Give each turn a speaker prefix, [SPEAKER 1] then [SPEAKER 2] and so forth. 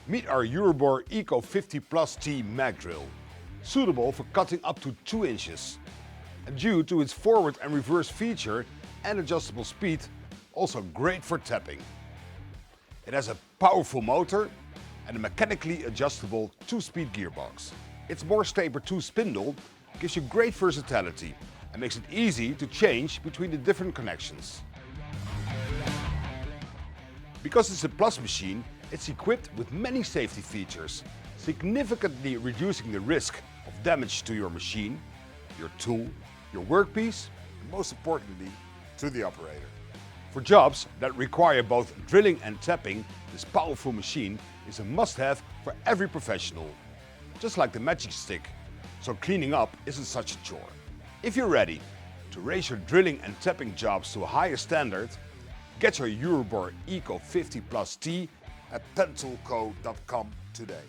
[SPEAKER 1] Meet our Euroboor Eco 50 Plus T mag drill, suitable for cutting up to 2 inches. And due to its forward and reverse feature and adjustable speed, also great for tapping. It has a powerful motor and a mechanically adjustable 2-speed gearbox. Its Morse Taper 2 spindle gives you great versatility and makes it easy to change between the different connections. Because it's a plus machine, it's equipped with many safety features, significantly reducing the risk of damage to your machine, your tool, your workpiece, and most importantly, to the operator. For jobs that require both drilling and tapping, this powerful machine is a must-have for every professional. Just like the Magic Stick, so cleaning up isn't such a chore. If you're ready to raise your drilling and tapping jobs to a higher standard, get your Euroboor Eco 50 Plus T at pentoolco.com today.